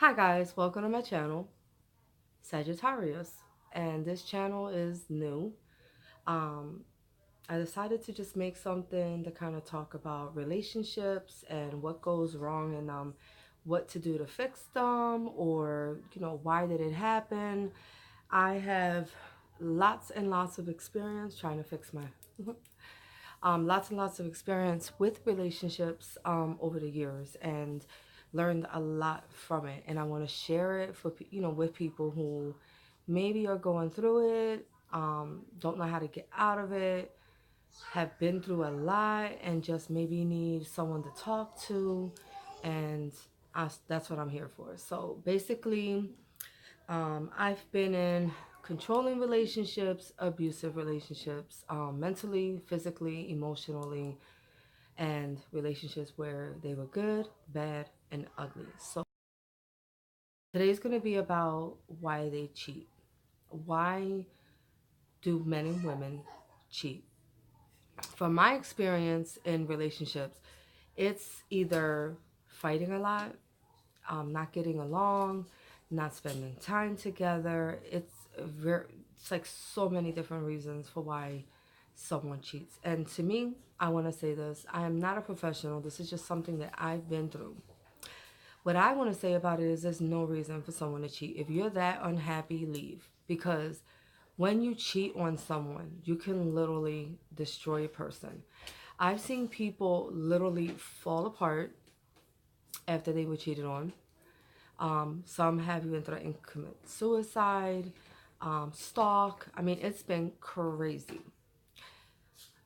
Hi guys, welcome to my channel, Sagittarius. And this channel is new. Um, I decided to just make something to kind of talk about relationships and what goes wrong and what to do to fix them, or why did it happen. I have lots and lots of experience trying to fix my lots and lots of experience with relationships over the years, and learned a lot from it. And I want to share it for with people who maybe are going through it, don't know how to get out of it, have been through a lot, and just maybe need someone to talk to. And that's what I'm here for. So basically, I've been in controlling relationships, abusive relationships, mentally, physically, emotionally, and relationships where they were good, bad, and ugly. So today's going to be about why they cheat. Why do men and women cheat? From my experience in relationships, it's either fighting a lot, not getting along, not spending time together. It's like so many different reasons for why someone cheats. And to me, I want to say this: I am not a professional. This is just something that I've been through. What I want to say about it is there's no reason for someone to cheat. If you're that unhappy, leave. Because when you cheat on someone, you can literally destroy a person. I've seen people literally fall apart after they were cheated on. Some have even threatened to commit suicide, stalk. I mean, it's been crazy.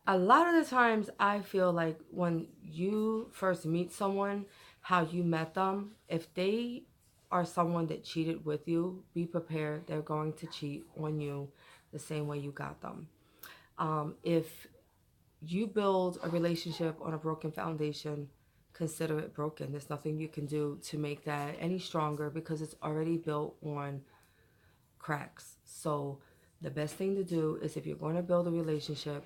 A lot of the times, I feel like when you first meet someone, how you met them, if they are someone that cheated with you, be prepared. They're going to cheat on you the same way you got them. If you build a relationship on a broken foundation, consider it broken. There's nothing you can do to make that any stronger because it's already built on cracks. So the best thing to do is, if you're going to build a relationship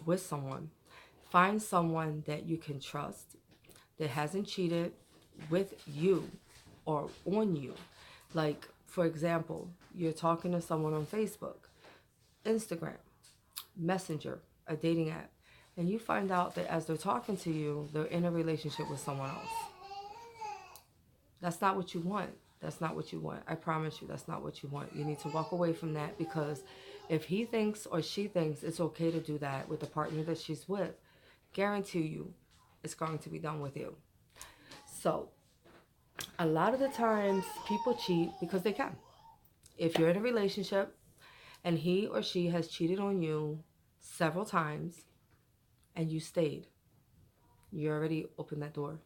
with someone, find someone that you can trust, that hasn't cheated with you or on you. Like, for example, you're talking to someone on Facebook, Instagram, Messenger, a dating app, and you find out that as they're talking to you, they're in a relationship with someone else. That's not what you want. That's not what you want. I promise you, that's not what you want. You need to walk away from that, because if he thinks or she thinks it's okay to do that with the partner that she's with, guarantee you it's going to be done with you. So, a lot of the times people cheat because they can. If you're in a relationship and he or she has cheated on you several times and you stayed, you already opened that door.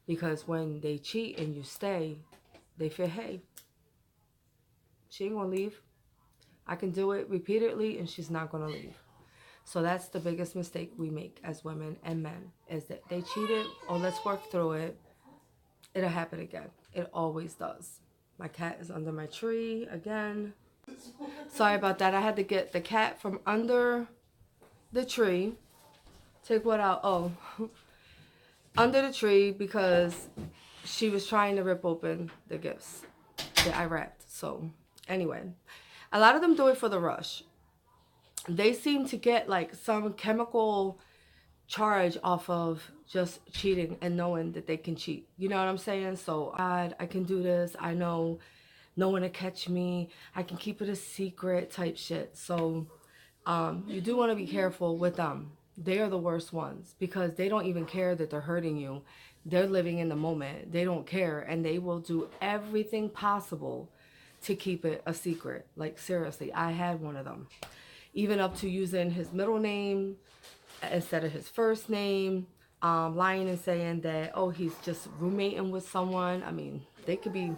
Because when they cheat and you stay, they feel, hey, she ain't gonna leave. I can do it repeatedly and she's not gonna leave. So that's the biggest mistake we make as women and men, is that they cheated. Oh, let's work through it. It'll happen again. It always does. My cat is under my tree again. Sorry about that. I had to get the cat from under the tree. Take what out? Oh, under the tree, because she was trying to rip open the gifts that I wrapped. So anyway, a lot of them do it for the rush. They seem to get like some chemical charge off of just cheating and knowing that they can cheat. You know what I'm saying? So, God, I can do this. I know no one to catch me. I can keep it a secret type shit. So, you do want to be careful with them. They are the worst ones because they don't even care that they're hurting you. They're living in the moment. They don't care, and they will do everything possible to keep it a secret. Like, seriously, I had one of them. Even up to using his middle name instead of his first name, lying and saying that, oh, he's just roommating with someone. I mean, they could be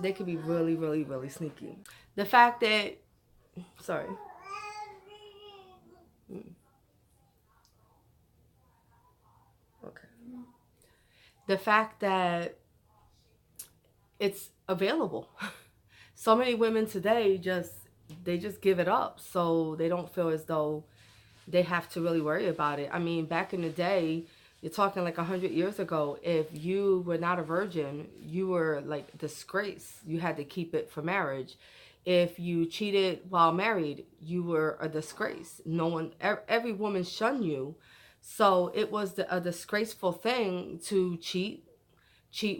really, really, really sneaky. The fact that, sorry, okay, the fact that it's available. So many women today just give it up, so they don't feel as though they have to really worry about it. I mean, back in the day, You're talking like 100 years ago. If you were not a virgin, you were like disgrace. You had to keep it for marriage. If you cheated while married, you were a disgrace. No one, every woman shunned you. So it was a disgraceful thing to cheat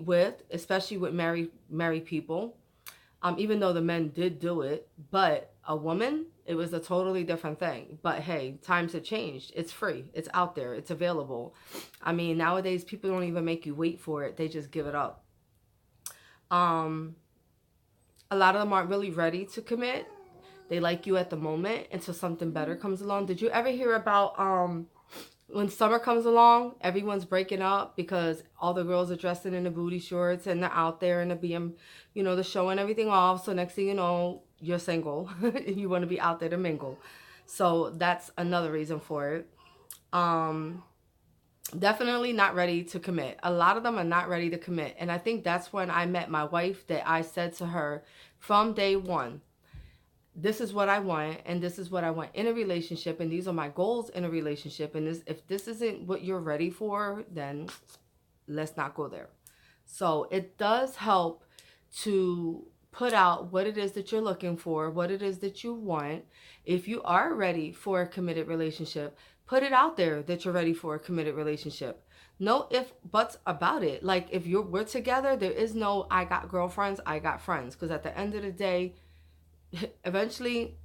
with, especially with married people. Even though the men did do it, but a woman, it was a totally different thing. But hey, times have changed. It's free. It's out there. It's available. I mean, nowadays people don't even make you wait for it. They just give it up. Um, a lot of them aren't really ready to commit. They like you at the moment until something better comes along. Did you ever hear about when summer comes along, everyone's breaking up because all the girls are dressing in the booty shorts and they're out there and they're being, they're showing everything off. So next thing you know, you're single and you want to be out there to mingle. So that's another reason for it. Um, Definitely not ready to commit. A lot of them are not ready to commit. And I think that's when I met my wife, that I said to her from day one, this is what I want, and this is what I want in a relationship, and these are my goals in a relationship, and if this isn't what you're ready for, then let's not go there. So it does help to put out what it is that you're looking for, what it is that you want. If you are ready for a committed relationship, put it out there that you're ready for a committed relationship. No if buts about it. Like, if we're together, there is no I got girlfriends, I got friends, because at the end of the day, eventually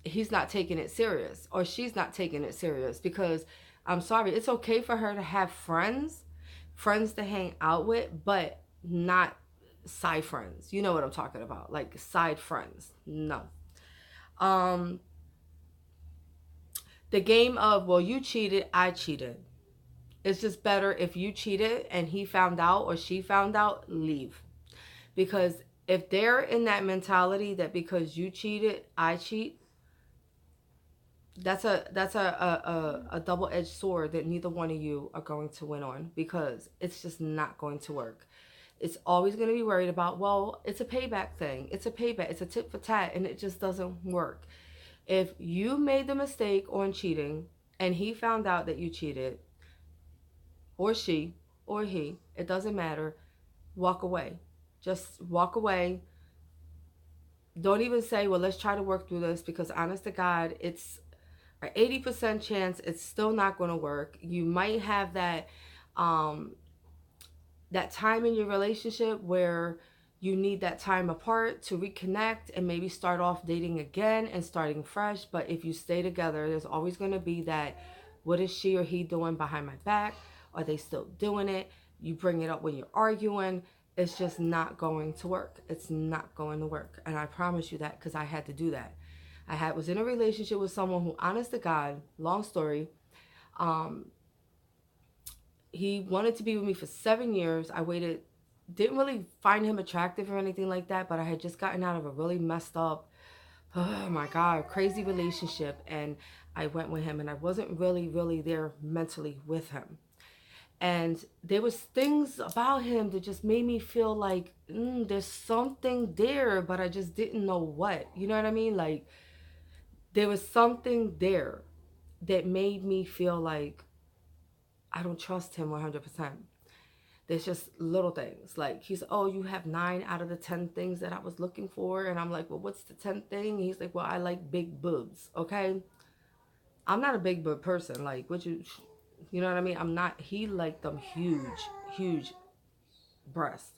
he's not taking it serious, or she's not taking it serious, because I'm sorry, it's okay for her to have friends to hang out with, but not side friends. You know what I'm talking about, like side friends. No. um the game of, well, you cheated, I cheated. It's just better if you cheated and he found out or she found out, leave. Because if they're in that mentality that because you cheated, I cheat, that's a double-edged sword that neither one of you are going to win on, because it's just not going to work. It's always going to be worried about, well, it's a payback thing. It's a payback. It's a tit for tat, and it just doesn't work. If you made the mistake on cheating and he found out that you cheated, or she, or he, it doesn't matter, walk away. Just walk away. Don't even say, well, let's try to work through this, because honest to God, it's an 80% chance it's still not going to work. You might have um, that time in your relationship where you need that time apart to reconnect and maybe start off dating again and starting fresh. But if you stay together, there's always going to be that, what is she or he doing behind my back? Are they still doing it? You bring it up when you're arguing. It's just not going to work. It's not going to work. And I promise you that, because I had to do that. Was in a relationship with someone who, honest to God, long story, um, he wanted to be with me for 7 years. I waited, didn't really find him attractive or anything like that, but I had just gotten out of a really messed up, oh my God, crazy relationship. And I went with him, and I wasn't really there mentally with him. And there was things about him that just made me feel like, there's something there, but I just didn't know what. You know what I mean? Like, there was something there that made me feel like I don't trust him 100%. There's just little things. Like, he's, oh, you have 9 out of the 10 things that I was looking for. And I'm like, well, what's the 10th thing? He's like, well, I like big boobs. Okay. I'm not a big boob person. Like, you know what I mean? I'm not, he liked them huge breasts.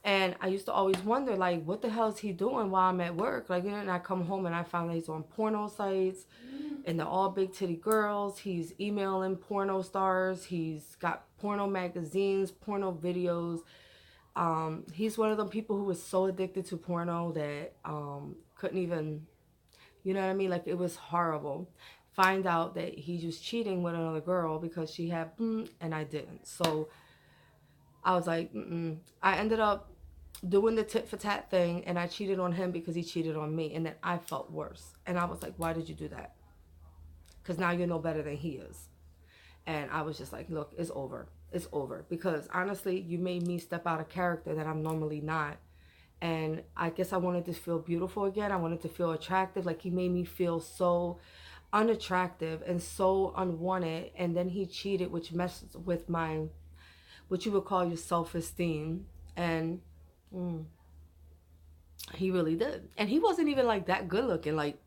And I used to always wonder, like, what the hell is he doing while I'm at work? Like, and I come home and I find that he's on porno sites, and they're all big titty girls. He's emailing porno stars. He's got porno magazines, porno videos. He's one of them people who was so addicted to porno that couldn't even, you know what I mean? Like, it was horrible. Find out that he was cheating with another girl because she had, and I didn't. So I was like, I ended up doing the tit for tat thing, and I cheated on him because he cheated on me, and then I felt worse. And I was like, why did you do that? Because now you know better than he is. And I was just like, look, it's over. It's over. Because honestly, you made me step out of character that I'm normally not. And I guess I wanted to feel beautiful again. I wanted to feel attractive. Like, he made me feel so unattractive and so unwanted, and then he cheated, which messes with my, what you would call your self-esteem. And mm, he really did. And he wasn't even like that good looking. Like,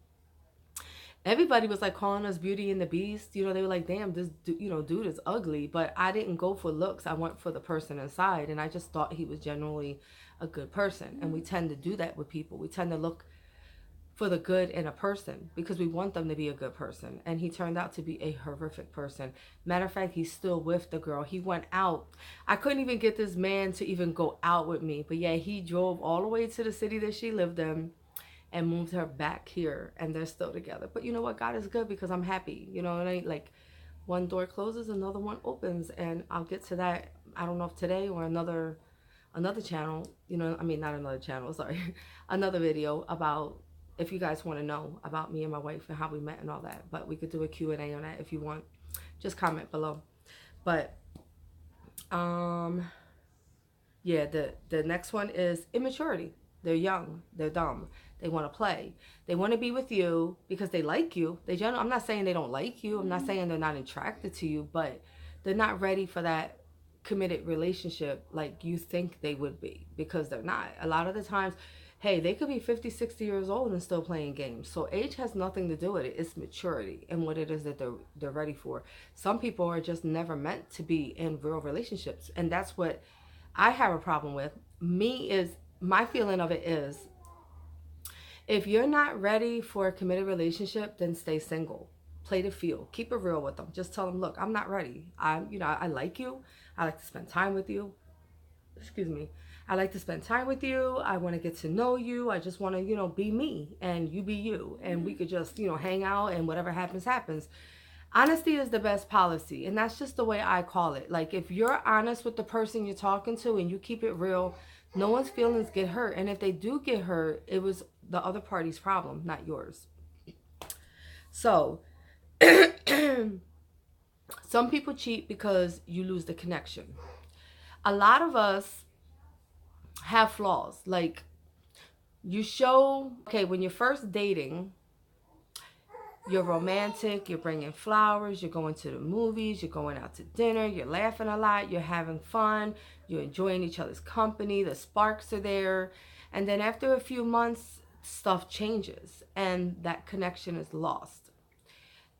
everybody was like calling us Beauty and the Beast. You know, they were like, damn, this dude is ugly. But I didn't go for looks. I went for the person inside. And I just thought he was generally a good person. And we tend to do that with people. We tend to look for the good in a person because we want them to be a good person. And he turned out to be a horrific person. Matter of fact, he's still with the girl. He went out. I couldn't even get this man to even go out with me. But yeah, he drove all the way to the city that she lived in and moved her back here, and they're still together. But you know what? God is good because I'm happy. You know, it ain't like one door closes, another one opens, and I'll get to that. I don't know if today or another channel, you know, I mean, not another channel, sorry, another video about, if you guys want to know about me and my wife and how we met and all that. But we could do a Q&A on that if you want. Just comment below. But yeah, the next one is immaturity. They're young, they're dumb, they want to play, they want to be with you because they like you. I'm not saying they don't like you, I'm not saying they're not attracted to you, but they're not ready for that committed relationship like you think they would be, because they're not. A lot of the times, hey, they could be 50, 60 years old and still playing games. So age has nothing to do with it. It's maturity and what it is that they're ready for. Some people are just never meant to be in real relationships, and that's what I have a problem with. My feeling of it is, if you're not ready for a committed relationship, then stay single. Play the field. Keep it real with them. Just tell them, look, I'm not ready. I like you. I like to spend time with you. Excuse me. I like to spend time with you. I want to get to know you. I just want to, be me and you be you. And we could just, hang out, and whatever happens, happens. Honesty is the best policy. And that's just the way I call it. Like, if you're honest with the person you're talking to and you keep it real, no one's feelings get hurt. And if they do get hurt, it was the other party's problem, not yours. So, some people cheat because you lose the connection. A lot of us have flaws. Like, when you're first dating, you're romantic, you're bringing flowers, you're going to the movies, you're going out to dinner, you're laughing a lot, you're having fun, you're enjoying each other's company, the sparks are there. And then after a few months, stuff changes and that connection is lost.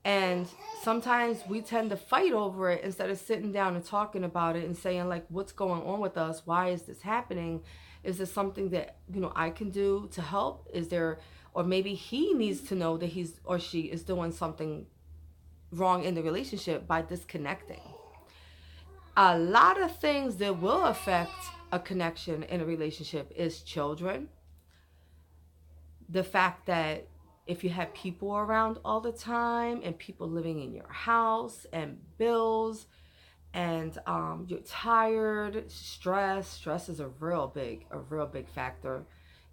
And sometimes we tend to fight over it instead of sitting down and talking about it and saying, like, what's going on with us? Why is this happening? Is there something that, I can do to help? Is there, or maybe he needs to know that he's or she is doing something wrong in the relationship by disconnecting. A lot of things that will affect a connection in a relationship is children. The fact that if you have people around all the time and people living in your house and bills, and you're tired, stress is a real big factor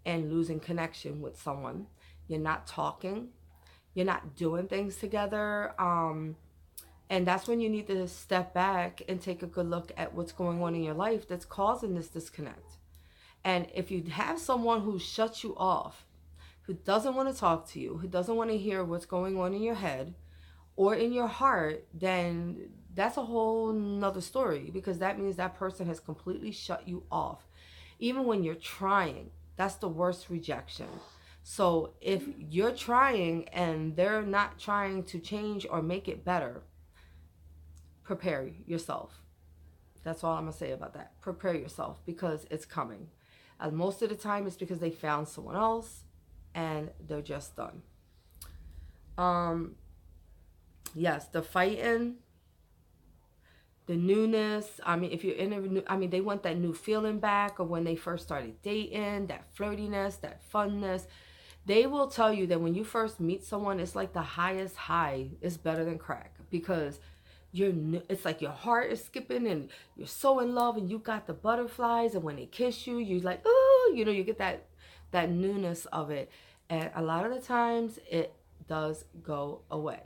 in losing connection with someone. You're not talking, you're not doing things together, and that's when you need to step back and take a good look at what's going on in your life that's causing this disconnect. And if you have someone who shuts you off, who doesn't want to talk to you, who doesn't want to hear what's going on in your head or in your heart, then that's a whole nother story, because that means that person has completely shut you off. Even when you're trying, that's the worst rejection. So if you're trying and they're not trying to change or make it better, prepare yourself. That's all I'm going to say about that. Prepare yourself, because it's coming. And most of the time it's because they found someone else and they're just done. Yes, the fighting, the newness. I mean, if you're in a new, they want that new feeling back of when they first started dating, that flirtiness, that funness. They will tell you that when you first meet someone, it's like the highest high is better than crack, because it's like your heart is skipping and you're so in love and you got the butterflies, and when they kiss you, you're like, oh, you get that newness of it. And a lot of the times it does go away.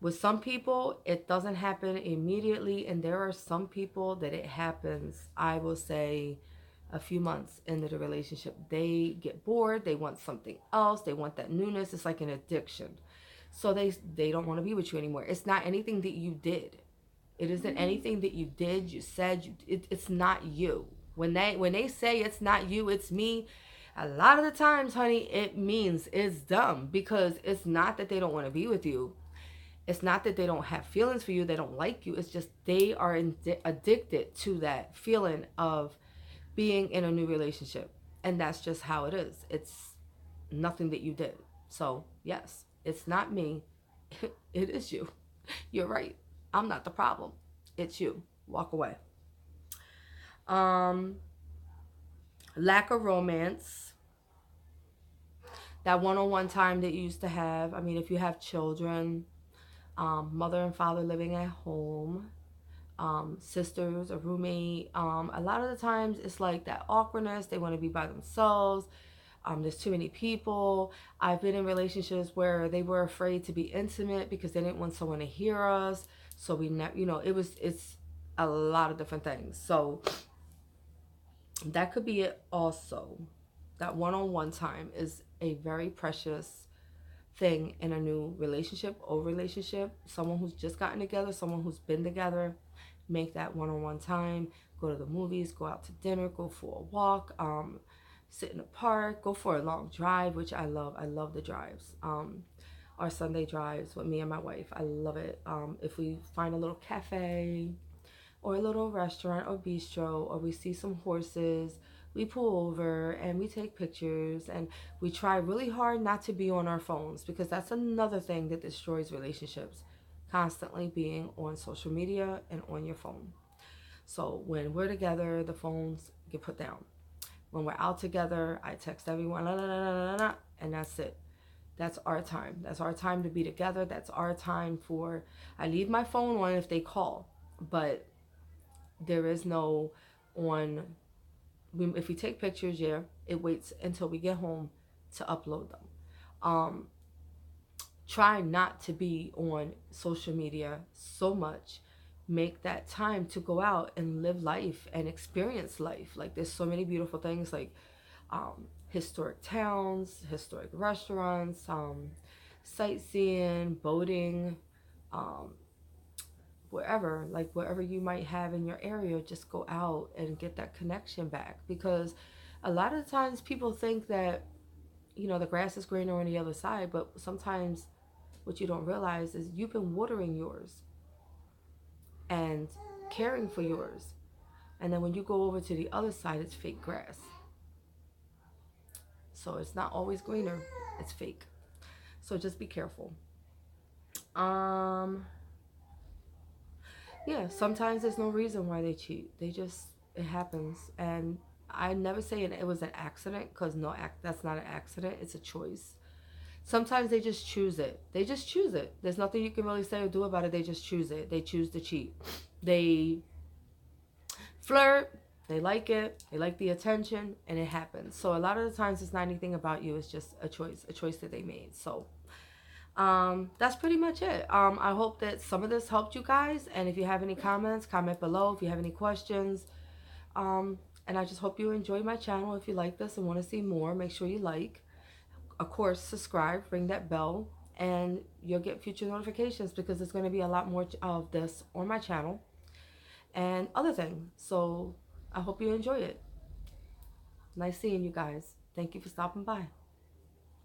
With some people, it doesn't happen immediately, and there are some people that it happens, I will say, a few months into the relationship. They get bored, they want something else, they want that newness. It's like an addiction. So they don't want to be with you anymore. It's not anything that you did. It isn't anything that you did, you said, it's not you. When they say it's not you, it's me, a lot of the times, honey, it means it's dumb, because it's not that they don't want to be with you. It's not that they don't have feelings for you, they don't like you. It's just they are addicted to that feeling of being in a new relationship. And that's just how it is. It's nothing that you did. So, yes, it's not me. It is you. You're right. I'm not the problem. It's you. Walk away. Um, Lack of romance. That one-on-one time that you used to have. I mean, if you have children, mother and father living at home, sisters, a roommate. A lot of the times it's like that awkwardness. They want to be by themselves. There's too many people. I've been in relationships where they were afraid to be intimate because they didn't want someone to hear us. So we never, it's a lot of different things. So that could be it also. That one-on-one time is a very precious thing in a new relationship or relationship. Someone who's just gotten together, someone who's been together, make that one-on-one time. Go to the movies, go out to dinner, go for a walk, sit in the park, go for a long drive, which I love. I love the drives. Our Sunday drives with me and my wife. I love it. If we find a little cafe or a little restaurant or bistro, or we see some horses, we pull over and we take pictures, and we try really hard not to be on our phones, because that's another thing that destroys relationships, constantly being on social media and on your phone. So when we're together, the phones get put down. When we're out together, I text everyone, la, la, la, la, la, la, and that's it. That's our time. That's our time to be together. That's our time for, I leave my phone on if they call, but there is no on, if we take pictures, yeah, it waits until we get home to upload them. Um, Try not to be on social media so much. Make that time to go out and live life and experience life. Like, there's so many beautiful things, like historic towns, historic restaurants, sightseeing, boating, um, wherever, like wherever you might have in your area, just go out and get that connection back. Because a lot of times people think that, the grass is greener on the other side, but sometimes what you don't realize is you've been watering yours and caring for yours, and then when you go over to the other side, it's fake grass. So it's not always greener, it's fake. So just be careful. um Yeah, sometimes there's no reason why they cheat. It happens. And I never say it was an accident, because no, that's not an accident. It's a choice. Sometimes they just choose it. They just choose it. There's nothing you can really say or do about it. They just choose it. They choose to cheat. They flirt. They like it. They like the attention, and it happens. So a lot of the times it's not anything about you. It's just a choice that they made. So that's pretty much it. I hope that some of this helped you guys, and if you have any comments, comment below. If you have any questions, and I just hope you enjoy my channel. If you like this and want to see more, make sure you like, of course, subscribe, ring that bell, and you'll get future notifications, because there's going to be a lot more of this on my channel and other things. So I hope you enjoy it. Nice seeing you guys. Thank you for stopping by.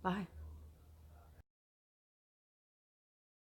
Bye.